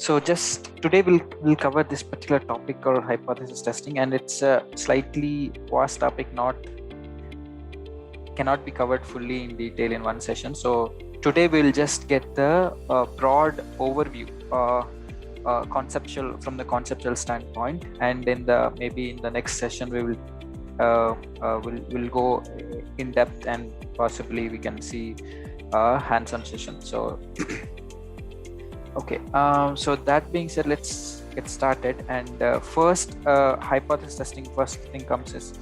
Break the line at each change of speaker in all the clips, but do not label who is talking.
So just today we'll cover this particular topic or hypothesis testing, and it's a slightly vast topic, cannot be covered fully in detail in one session. So today we'll just get the broad overview, conceptual from the conceptual standpoint, and maybe in the next session we will we'll go in depth, and possibly we can see a hands-on session. So okay, so that being said, let's get started. And first, hypothesis testing, first thing comes is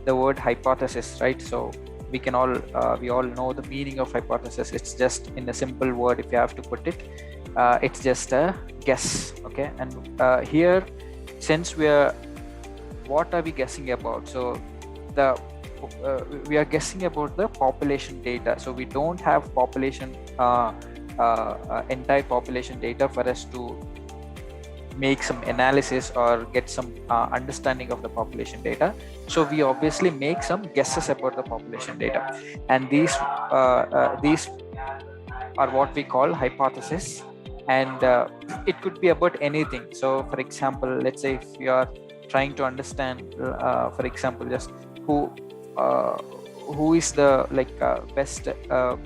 the word hypothesis, right? So we all know the meaning of hypothesis. It's just, in a simple word, if you have to put it, it's just a guess. Okay, and here, since what are we guessing about? So we are guessing about the population data. So we don't have population entire population data for us to make some analysis or get some understanding of the population data. So we obviously make some guesses about the population data, and these are what we call hypothesis. And it could be about anything. So for example, let's say if you are trying to understand, for example, just who is the best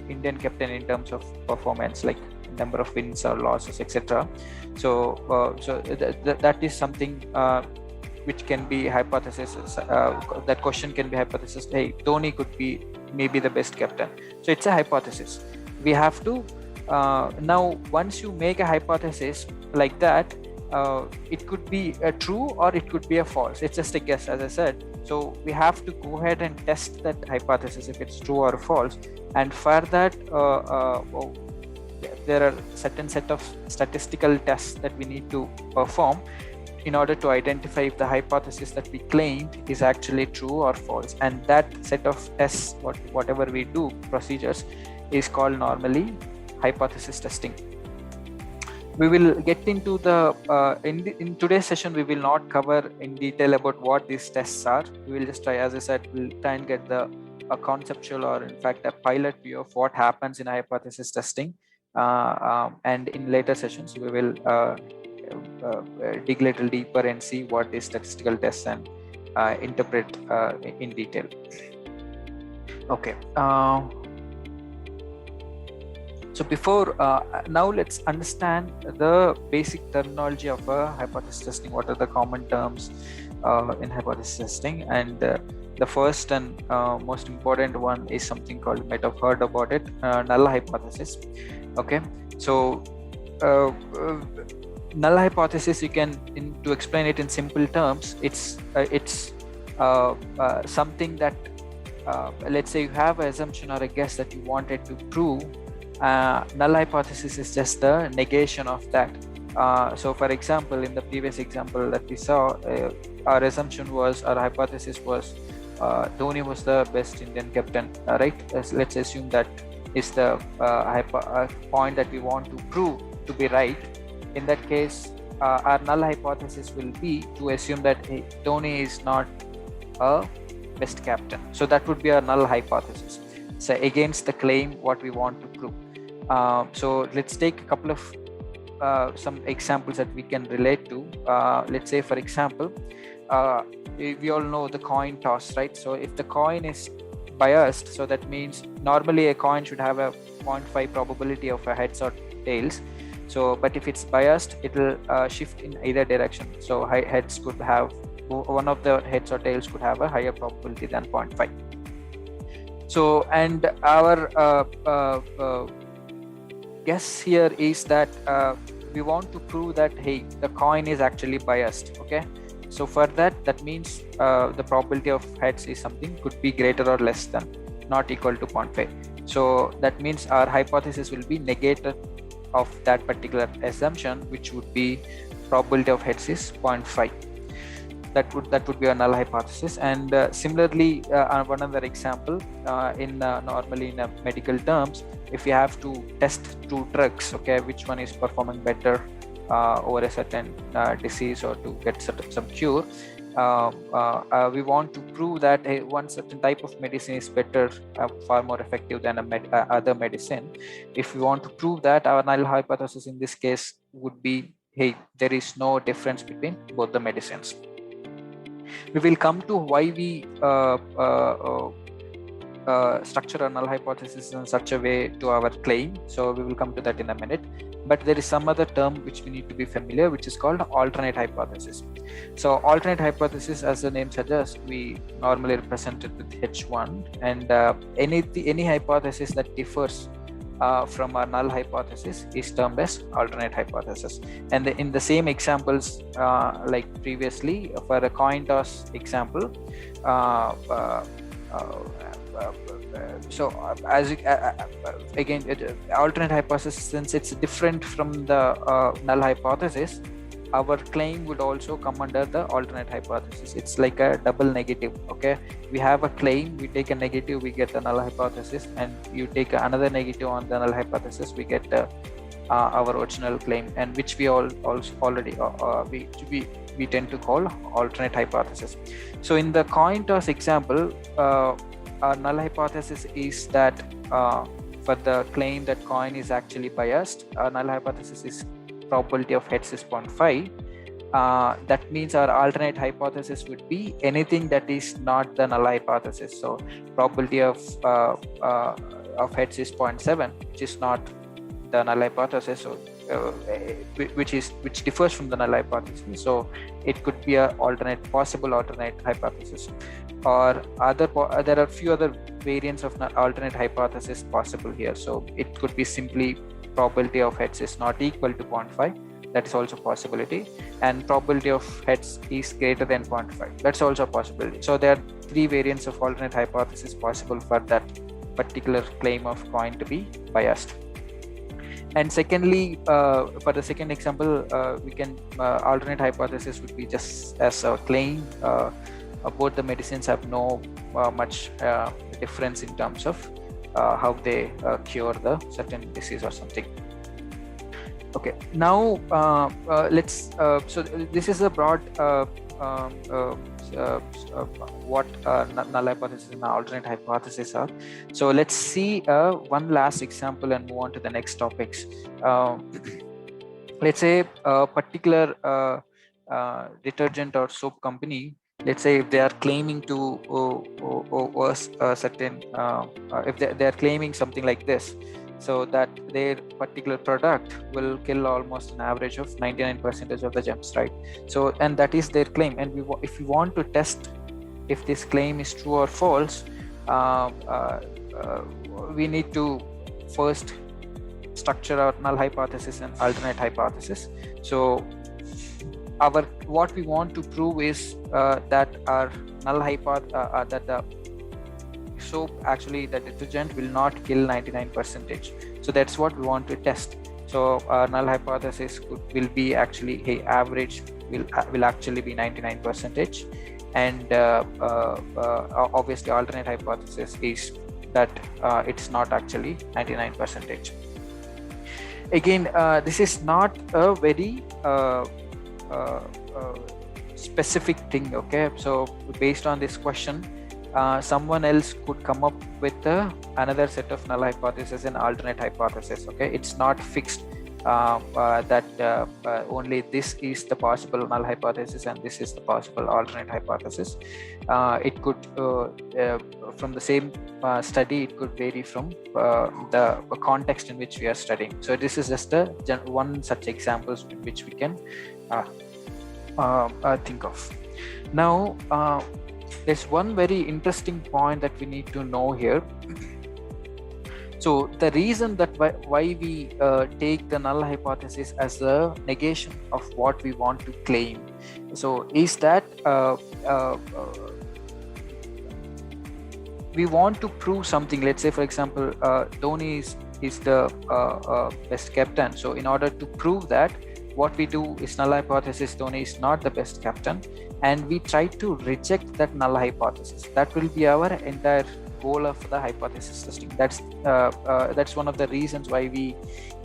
Indian captain in terms of performance, like number of wins or losses, etc. So that is something which can be hypothesis. That question can be hypothesis. Hey, Dhoni could be maybe the best captain. So it's a hypothesis. We have to now, once you make a hypothesis like that, it could be a true or it could be a false. It's just a guess, as I said. So we have to go ahead and test that hypothesis if it's true or false. And for that, there are certain set of statistical tests that we need to perform in order to identify if the hypothesis that we claimed is actually true or false. And that set of tests, whatever we do, procedures, is called normally hypothesis testing. We will get into the in today's session. We will not cover in detail about what these tests are. We will just try, as I said, we'll try and get a conceptual, or in fact a pilot view of what happens in hypothesis testing. And in later sessions, we will dig a little deeper and see what is statistical tests and interpret in detail. Okay. So before now, let's understand the basic terminology of hypothesis testing. What are the common terms in hypothesis testing? And the first and most important one is something called, you might have heard about it, null hypothesis. Okay, so null hypothesis, you can, to explain it in simple terms, it's something that let's say you have an assumption or a guess that you wanted to prove. Null hypothesis is just the negation of that. So for example, in the previous example that we saw, our assumption was, our hypothesis was, Dhoni was the best Indian captain, right? Let's assume that is the point that we want to prove to be right. In that case, our null hypothesis will be to assume that Dhoni is not a best captain. So that would be our null hypothesis. So against the claim what we want to prove. So let's take a couple of some examples that we can relate to. Let's say, for example, we all know the coin toss, right? So if the coin is biased, so that means normally a coin should have a 0.5 probability of a heads or tails. So but if it's biased, it will shift in either direction. So heads could have, one of the heads or tails could have a higher probability than 0.5. So, and our guess here is that we want to prove that, hey, the coin is actually biased. Okay, so for that means the probability of heads is something, could be greater or less than, not equal to 0.5. So that means our hypothesis will be negated of that particular assumption, which would be probability of heads is 0.5. That would be a null hypothesis. And similarly, one other example, normally in medical terms, if you have to test two drugs, okay, which one is performing better over a certain disease, or to get some cure, we want to prove that one certain type of medicine is better, far more effective than other medicine. If we want to prove that, our null hypothesis in this case would be, hey, there is no difference between both the medicines. We will come to why we structure a null hypothesis in such a way to our claim. So we will come to that in a minute. But there is some other term which we need to be familiar, which is called alternate hypothesis. So alternate hypothesis, as the name suggests, we normally represent it with H1, and any hypothesis that differs from our null hypothesis is termed as alternate hypothesis. And in the same examples like previously, for a coin toss example, so as again, alternate hypothesis, since it's different from the null hypothesis, our claim would also come under the alternate hypothesis. It's like a double negative. Okay, we have a claim, we take a negative, we get the null hypothesis, and you take another negative on the null hypothesis, we get our original claim, and which we already we tend to call alternate hypothesis. So in the coin toss example, our null hypothesis is that for the claim that coin is actually biased, our null hypothesis is probability of heads is 0.5. That means our alternate hypothesis would be anything that is not the null hypothesis. So probability of heads is 0.7, which is not the null hypothesis, so which differs from the null hypothesis. So it could be a possible alternate hypothesis. Or there are a few other variants of alternate hypothesis possible here. So it could be simply probability of heads is not equal to 0.5. That is also a possibility. And probability of heads is greater than 0.5. That's also a possibility. So there are 3 variants of alternate hypothesis possible for that particular claim of coin to be biased. And secondly, for the second example, we can alternate hypothesis would be just as a claim. Both the medicines have no much difference in terms of how they cure the certain disease or something. Okay, now let's. So this is a broad what null hypothesis and alternate hypothesis are. So let's see one last example and move on to the next topics. Let's say a particular detergent or soap company, let's say if they are claiming to a certain if they are claiming something like this, so that their particular product will kill almost an average of 99% of the germs, right? So, and that is their claim, and if we want to test if this claim is true or false, we need to first structure our null hypothesis and alternate hypothesis. So what we want to prove is that our null that the soap, actually the detergent, will not kill 99%. So that's what we want to test. So our null hypothesis will be actually, hey, average will actually be 99%, and obviously alternate hypothesis is that it's not actually 99%. Again, this is not a very specific thing. Okay, so based on this question, someone else could come up with another set of null hypothesis and alternate hypothesis. Okay, it's not fixed that only this is the possible null hypothesis and this is the possible alternate hypothesis. It could from the same study, it could vary from the context in which we are studying. So this is just one such examples in which we can think of. Now there's one very interesting point that we need to know here. So the reason that why we take the null hypothesis as a negation of what we want to claim, so is that we want to prove something. Let's say, for example, Dhoni is the best captain. So in order to prove that, what we do is null hypothesis, Dhoni is not the best captain, and we try to reject that null hypothesis. That will be our entire goal of the hypothesis testing. That's one of the reasons why we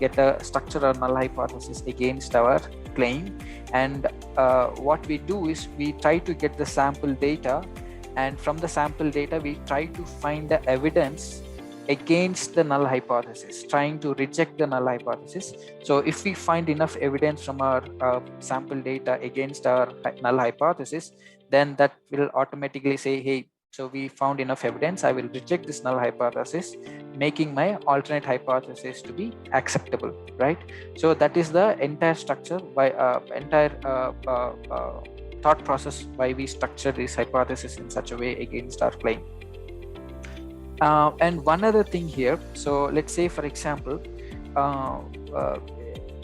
get a structure or null hypothesis against our claim. And what we do is we try to get the sample data, and from the sample data we try to find the evidence against the null hypothesis, trying to reject the null hypothesis. So if we find enough evidence from our sample data against our null hypothesis, then that will automatically say, hey, so we found enough evidence, I will reject this null hypothesis, making my alternate hypothesis to be acceptable, right? So that is the entire structure by thought process why we structure this hypothesis in such a way against our claim. And one other thing here, so let's say for example,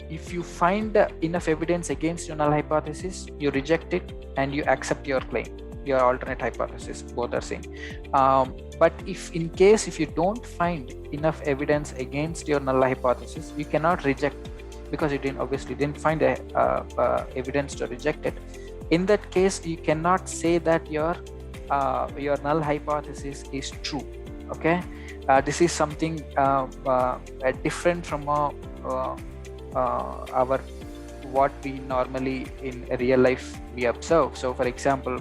if you find enough evidence against your null hypothesis, you reject it and you accept your claim, your alternate hypothesis, both are same. But if in case if you don't find enough evidence against your null hypothesis, you cannot reject, because you obviously didn't find evidence to reject it. In that case, you cannot say that your null hypothesis is true. Okay, this is something different from our what we normally in real life we observe. So for example,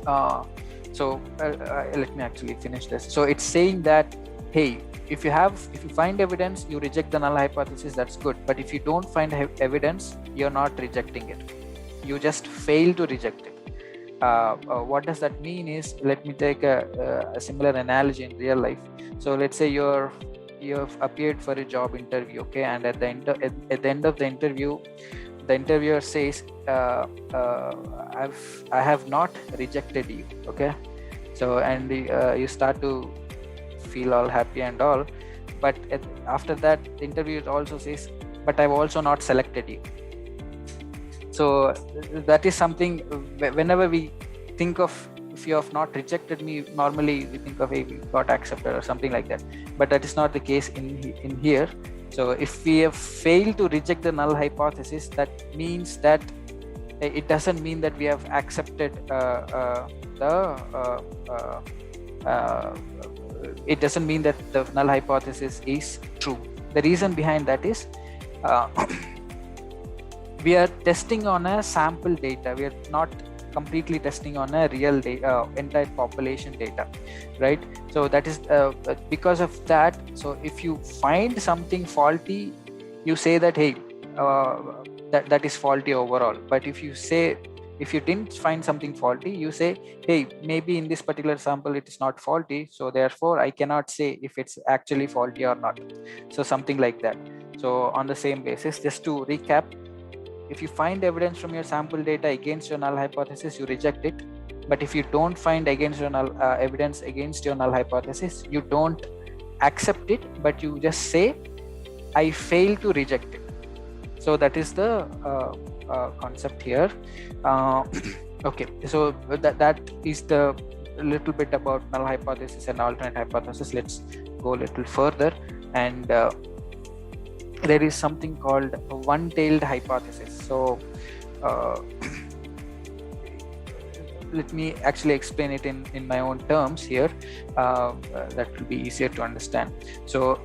let me actually finish this. So it's saying that, hey, if you find evidence, you reject the null hypothesis, that's good. But if you don't find evidence, you're not rejecting it, you just fail to reject it. What does that mean is, let me take a similar analogy in real life. So let's say you've appeared for a job interview, okay, and at the end of the interview, the interviewer says, I have not rejected you, okay. So and you start to feel all happy and all, but after that, the interviewer also says, but I've also not selected you. So that is something, whenever we think of, if you have not rejected me, normally we think of, hey, we got accepted or something like that, but that is not the case in here. So if we have failed to reject the null hypothesis, that means that it doesn't mean that we have accepted it doesn't mean that the null hypothesis is true. The reason behind that is we are testing on a sample data. We are not completely testing on a real data, entire population data, right? So that is because of that. So if you find something faulty, you say that, hey, that is faulty overall. But if you didn't find something faulty, you say, hey, maybe in this particular sample it is not faulty, so therefore I cannot say if it's actually faulty or not. So something like that. So on the same basis, just to recap, if you find evidence from your sample data against your null hypothesis, you reject it. But if you don't find evidence against your null hypothesis, you don't accept it, but you just say, I fail to reject it. So that is the concept here. Okay, so that is the little bit about null hypothesis and alternate hypothesis. Let's go a little further, and there is something called a one-tailed hypothesis. So let me actually explain it in my own terms here. That will be easier to understand. So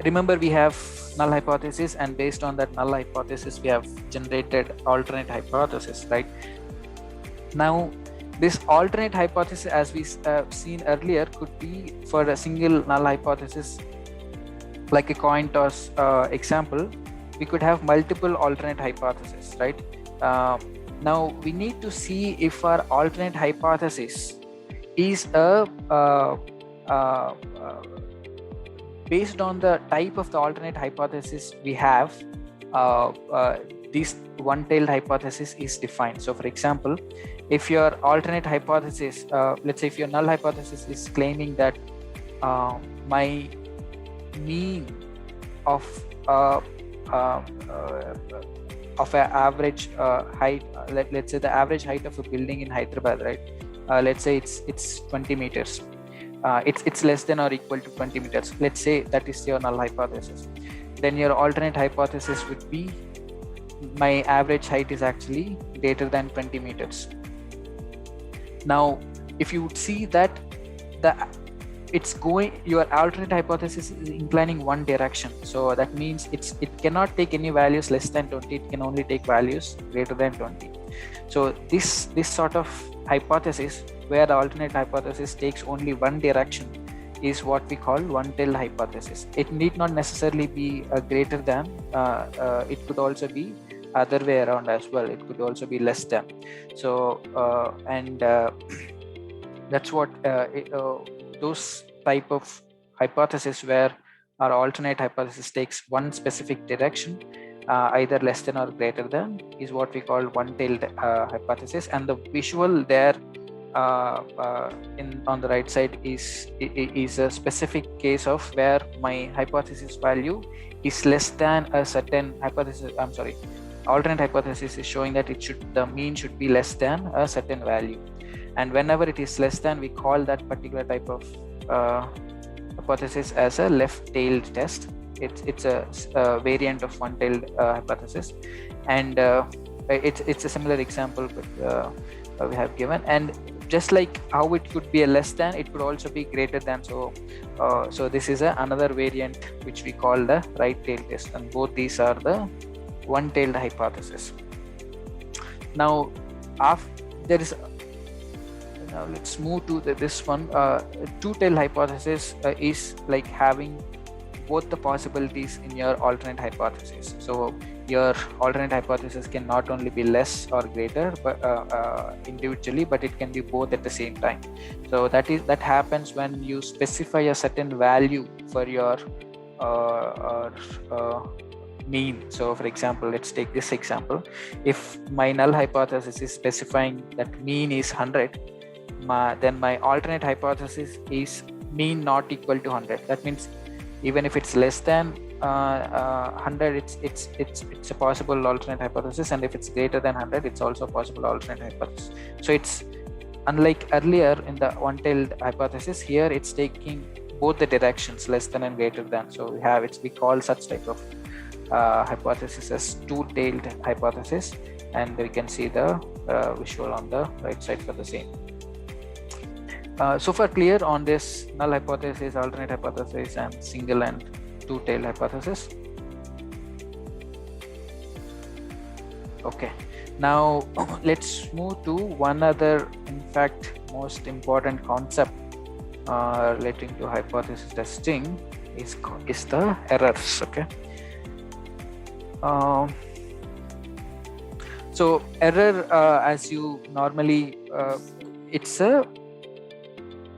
remember, we have null hypothesis, and based on that null hypothesis, we have generated alternate hypothesis, right? Now, this alternate hypothesis, as we seen earlier, could be for a single null hypothesis, like a coin toss example. We could have multiple alternate hypotheses, right? Now we need to see if our alternate hypothesis is based on the type of the alternate hypothesis we have. This one-tailed hypothesis is defined. So for example, if your alternate hypothesis, let's say if your null hypothesis is claiming that my mean of an average height, let's say the average height of a building in Hyderabad, right? Let's say it's 20 meters. It's less than or equal to 20 meters. Let's say that is your null hypothesis. Then your alternate hypothesis would be, my average height is actually greater than 20 meters. Now, if you would see that your alternate hypothesis is inclining one direction, so that means it cannot take any values less than 20. It can only take values greater than 20. So this sort of hypothesis, where the alternate hypothesis takes only one direction, is what we call one-tailed hypothesis. It need not necessarily be greater than, it could also be other way around as well. It could also be less than. So that's what those type of hypothesis where our alternate hypothesis takes one specific direction, either less than or greater than, is what we call one-tailed hypothesis. And the visual there on the right side is a specific case of where my hypothesis value is less than a certain hypothesis. I'm sorry, alternate hypothesis is showing that the mean should be less than a certain value, and whenever it is less than, we call that particular type of hypothesis as a left-tailed test. It's a variant of one-tailed hypothesis, and it's a similar example but we have given. And just like how it could be a less than, it could also be greater than. So this is another variant which we call the right-tailed test, and both these are the one-tailed hypothesis. Now there is now let's move to this one. Two-tailed hypothesis is like having both the possibilities in your alternate hypothesis. So your alternate hypothesis can not only be less or greater but individually, but it can be both at the same time. So that happens when you specify a certain value for your mean. So for example, let's take this example. If my null hypothesis is specifying that mean is 100, then my alternate hypothesis is mean not equal to 100. That means even if it's less than 100, it's a possible alternate hypothesis, and if it's greater than 100, it's also a possible alternate hypothesis. So it's unlike earlier in the one-tailed hypothesis, here it's taking both the directions, less than and greater than. So we call such type of hypothesis as two-tailed hypothesis, and we can see the visual on the right side for the same. So far clear on this null hypothesis, alternate hypothesis, and single and two-tailed hypothesis? Okay, now let's move to one other, in fact, most important concept relating to hypothesis testing is the errors. Okay. So error, as you normally, it's a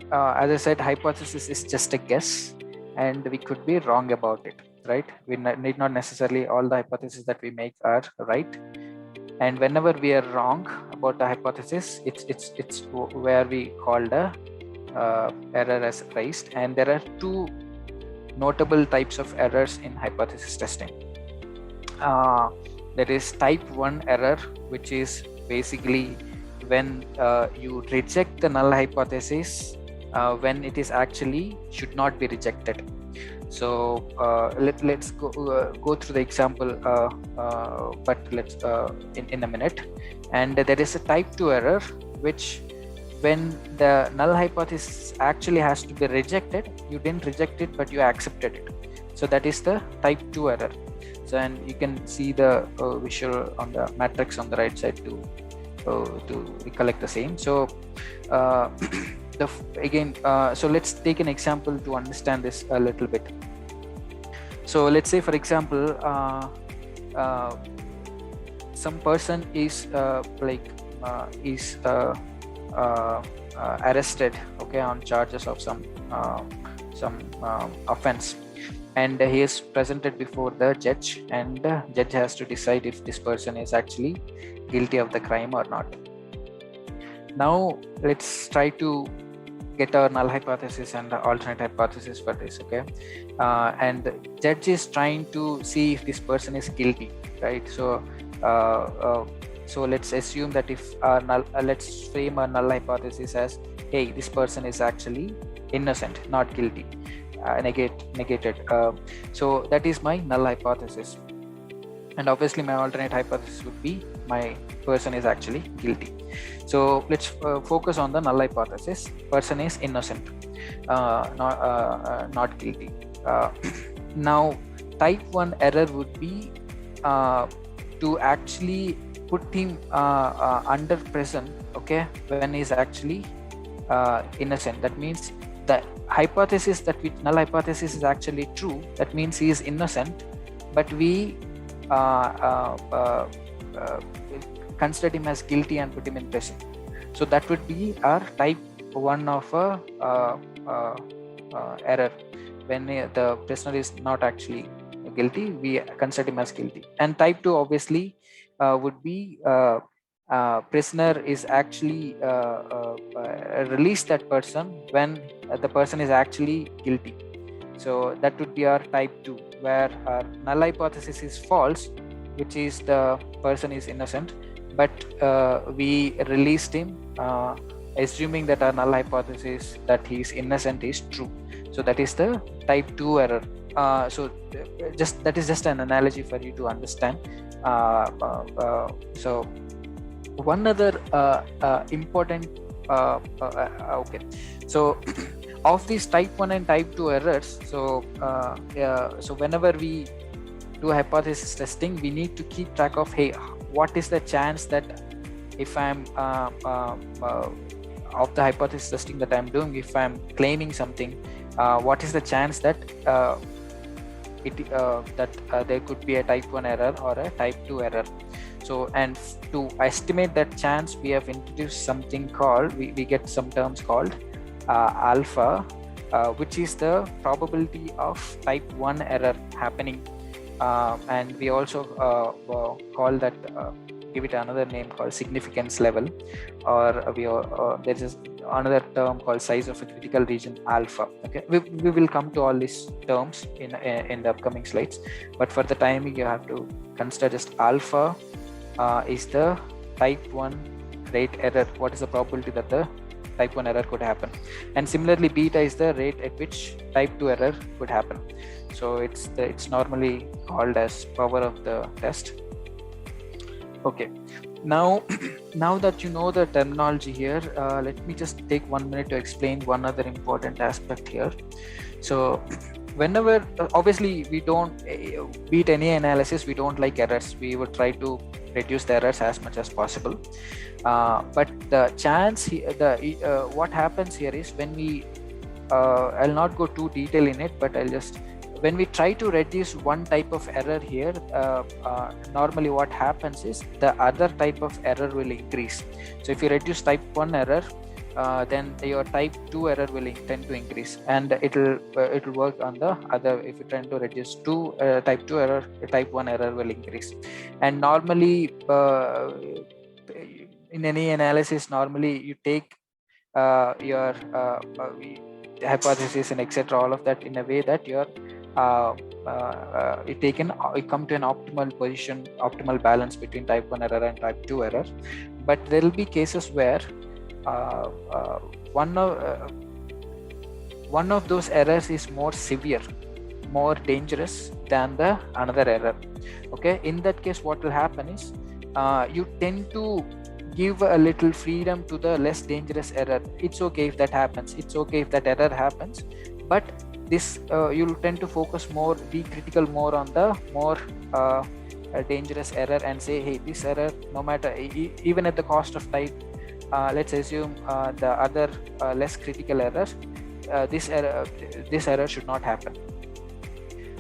as I said, hypothesis is just a guess, and we could be wrong about it, right? We need not necessarily all the hypotheses that we make are right. And whenever we are wrong about the hypothesis, it's where we call the error as raised. And there are two notable types of errors in hypothesis testing. There is type 1 error, which is basically when you reject the null hypothesis when it is actually should not be rejected. So let's go through the example, but let's in a minute. And there is a type 2 error, which when the null hypothesis actually has to be rejected, you didn't reject it but you accepted it. So that is the type 2 error. So, and you can see the visual on the matrix on the right side to recollect the same. So so let's take an example to understand this a little bit. So let's say, for example, some person is arrested, okay, on charges of some offense, and he is presented before the judge, and the judge has to decide if this person is actually guilty of the crime or not. Now let's try to get our null hypothesis and the alternate hypothesis for this, okay? And the judge is trying to see if this person is guilty, right? So so let's assume that if our let's frame our null hypothesis as, hey, this person is actually innocent, not guilty, negated. So that is my null hypothesis, and obviously my alternate hypothesis would be my person is actually guilty. So let's focus on the null hypothesis. Person is innocent, not guilty. Now type 1 error would be to actually put him under prison, okay, when he's actually innocent. That means the hypothesis that null hypothesis is actually true, that means he is innocent, but we consider him as guilty and put him in prison. So that would be our type 1 of error. When the prisoner is not actually guilty, we consider him as guilty. And type 2 obviously would be prisoner is actually release that person when the person is actually guilty. So that would be our type 2, where our null hypothesis is false, which is the person is innocent, but we released him assuming that our null hypothesis that he is innocent is true. So that is the type 2 error. So just that is just an analogy for you to understand. So one other important okay, so of these type 1 and type 2 errors, so so whenever we do hypothesis testing, we need to keep track of, hey, what is the chance that if I'm of the hypothesis testing that I'm doing, if I'm claiming something, what is the chance that there could be a type 1 error or a type 2 error. So, and to estimate that chance, we have introduced something called, we get some terms called alpha, which is the probability of type 1 error happening. And we also call that, give it another name called significance level, or there is another term called size of a critical region, alpha. Okay, we will come to all these terms in the upcoming slides, but for the timing you have to consider just alpha is the type 1 rate error. What is the probability that the type 1 error could happen? And similarly, beta is the rate at which type 2 error could happen. So it's normally called as power of the test. Okay, now that you know the terminology here, let me just take 1 minute to explain one other important aspect here. So whenever, obviously we don't beat any analysis, we don't like errors, we would try to reduce the errors as much as possible, but the chance what happens here is, when we I'll not go too detail in it, but I'll just, when we try to reduce one type of error here, normally what happens is the other type of error will increase. So if you reduce type 1 error, then your type 2 error will tend to increase, and it will work on the other. If you tend to reduce type 2 error, type 1 error will increase. And normally in any analysis, normally you take your hypothesis and etc., all of that, in a way that you're you come to an optimal position, optimal balance between type 1 error and type 2 error. But there will be cases where one of those errors is more severe, more dangerous than the another error. Okay, in that case, what will happen is you tend to give a little freedom to the less dangerous error. It's okay if that happens, it's okay if that error happens, but this you'll tend to focus more, be critical more on the more dangerous error, and say, hey, this error, no matter, even at the cost of type, let's assume the other less critical errors, this error should not happen.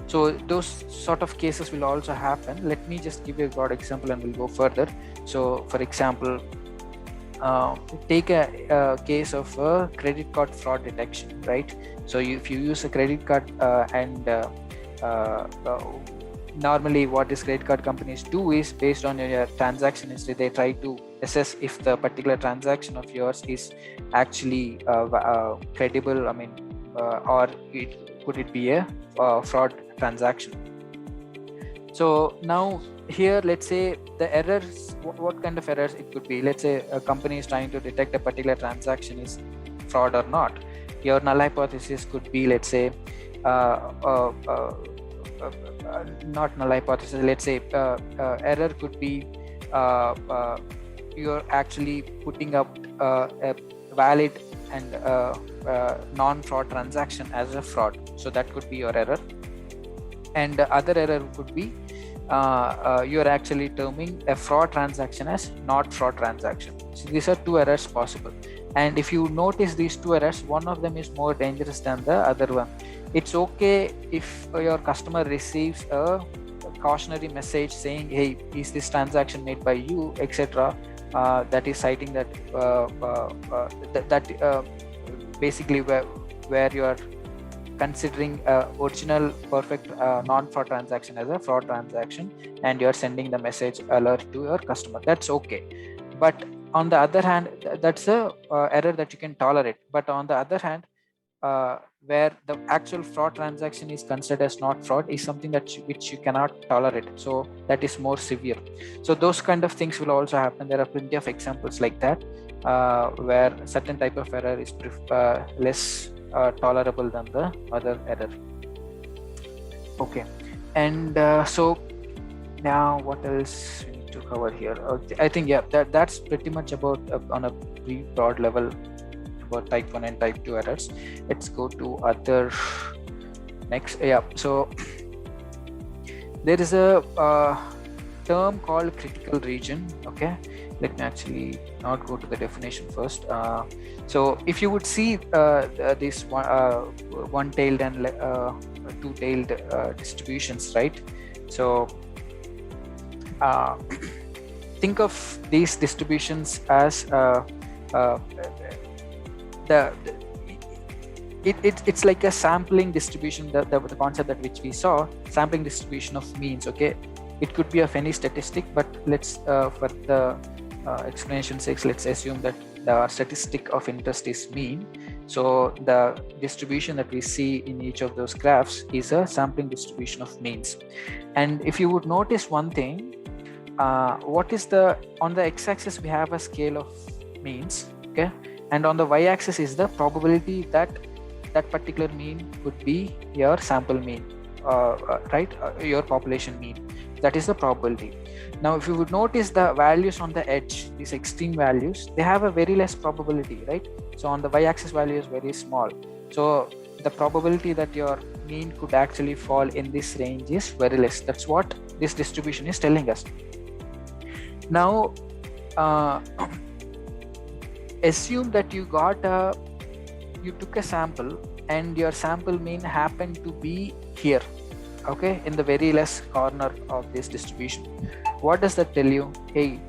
So those sort of cases will also happen. Let me just give you a broad example and we'll go further. So for example, take a case of a credit card fraud detection, right? So if you use a credit card normally what these credit card companies do is, based on your transaction history, they try to assess if the particular transaction of yours is actually credible, I mean, or could it be a fraud transaction. So now here, let's say the errors, what kind of errors it could be. Let's say a company is trying to detect a particular transaction is fraud or not. Your null hypothesis could be, let's say, not null hypothesis, let's say error could be you're actually putting up a valid and non-fraud transaction as a fraud. So that could be your error. And the other error could be you're actually terming a fraud transaction as not fraud transaction. So these are two errors possible. And if you notice these two errors, one of them is more dangerous than the other one. It's okay if your customer receives a cautionary message saying, hey, is this transaction made by you, etc., that is citing that basically where you are considering original perfect non-fraud transaction as a fraud transaction, and you're sending the message alert to your customer. That's okay. But on the other hand, that's a error that you can tolerate. But on the other hand, where the actual fraud transaction is considered as not fraud is something that which you cannot tolerate, so that is more severe. So those kind of things will also happen. There are plenty of examples like that, where certain type of error is less tolerable than the other error. Okay, and so now what else we need to cover here? I think that's pretty much about on a pretty broad level about type 1 and type 2 errors. Let's go to other next. So there is a term called critical region. Okay, let me actually not go to the definition first. So if you would see this one-tailed and two-tailed distributions, right? So think of these distributions as it's like a sampling distribution, the concept that which we saw, sampling distribution of means. Okay, it could be of any statistic, but let's for the explanation sake, let's assume that the statistic of interest is mean. So the distribution that we see in each of those graphs is a sampling distribution of means. And if you would notice one thing, what is on the x-axis we have a scale of means, okay, and on the y-axis is the probability that that particular mean could be your sample mean, right? Your population mean. That is the probability. Now, if you would notice the values on the edge, these extreme values, they have a very less probability, right? So on the y-axis value is very small. So the probability that your mean could actually fall in this range is very less. That's what this distribution is telling us. Now, assume that you took a sample and your sample mean happened to be here, okay, in the very left corner of this distribution. What does that tell you? Hey,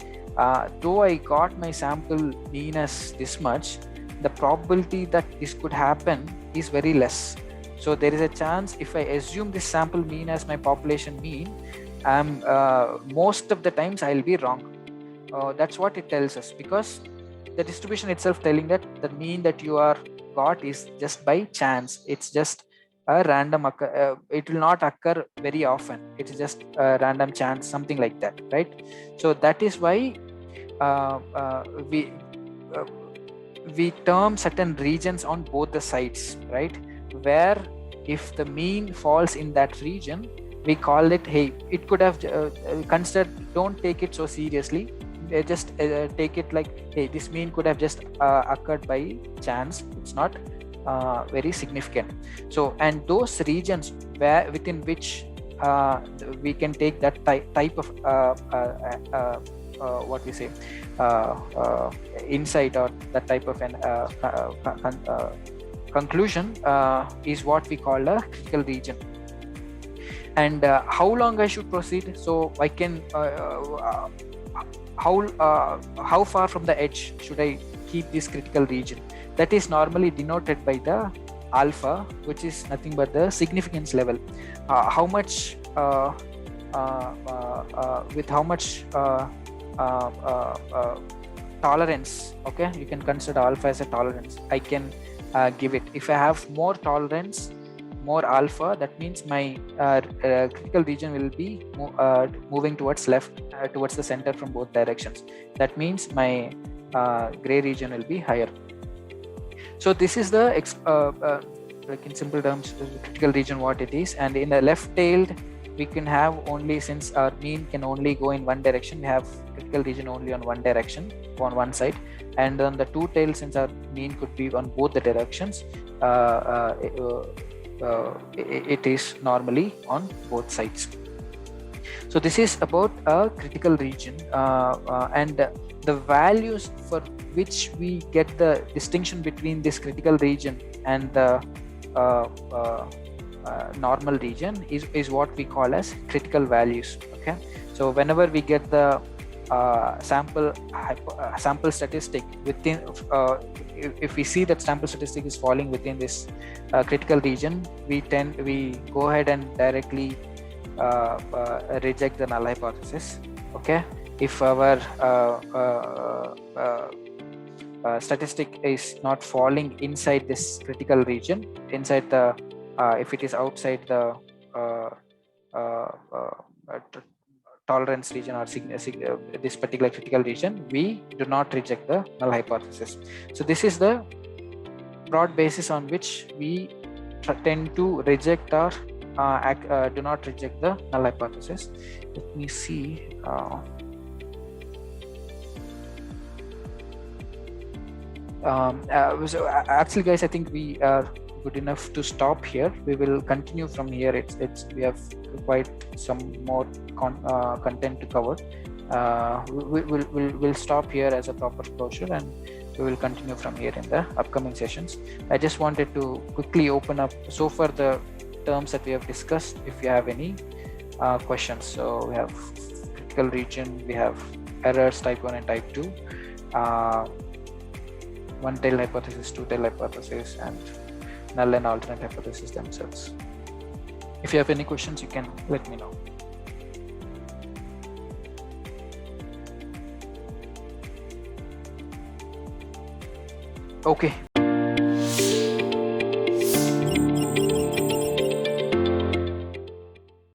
though I got my sample mean as this much, the probability that this could happen is very less. So there is a chance, if I assume this sample mean as my population mean, most of the times I'll be wrong. That's what it tells us, because the distribution itself telling that the mean that you are got is just by chance. It's just a random it will not occur very often. It's just a random chance, something like that, right? So that is why we term certain regions on both the sides, right? Where if the mean falls in that region, we call it, hey, it could have considered, don't take it so seriously. Just take it like, hey, this mean could have just occurred by chance. It's not very significant. So, and those regions within which we can take that type of what we say insight, or that type of an conclusion is what we call a critical region. And how long I should proceed? So I can how far from the edge should I keep this critical region? That is normally denoted by the alpha, which is nothing but the significance level. How much with how much tolerance, okay, you can consider alpha as a tolerance. I can give it. If I have more tolerance, more alpha, that means my critical region will be moving towards left, towards the center from both directions. That means my gray region will be higher. So this is the like in simple terms, critical region what it is. And in the left-tailed, we can have only, since our mean can only go in one direction, we have critical region only on one direction, on one side. And on the two-tailed, since our mean could be on both the directions, it is normally on both sides. So this is about a critical region, and the values for which we get the distinction between this critical region and the normal region is what we call as critical values. Okay, so whenever we get the sample statistic within, if we see that sample statistic is falling within this critical region, we go ahead and directly reject the null hypothesis. Okay, if our statistic is not falling inside this critical region, inside the if it is outside the tolerance region or this particular critical region, we do not reject the null hypothesis. So this is the broad basis on which we tend to reject or do not reject the null hypothesis. Let me see. So actually, guys, I think we are good enough to stop here. We will continue from here. We have quite some more content to cover. We'll stop here as a proper closure, and we will continue from here in the upcoming sessions. I just wanted to quickly open up so far the terms that we have discussed. If you have any questions, so we have critical region, we have errors type 1 and type 2, one-tail hypothesis, two-tail hypothesis, and null and alternate hypothesis themselves. If you have any questions, you can let me know. Okay,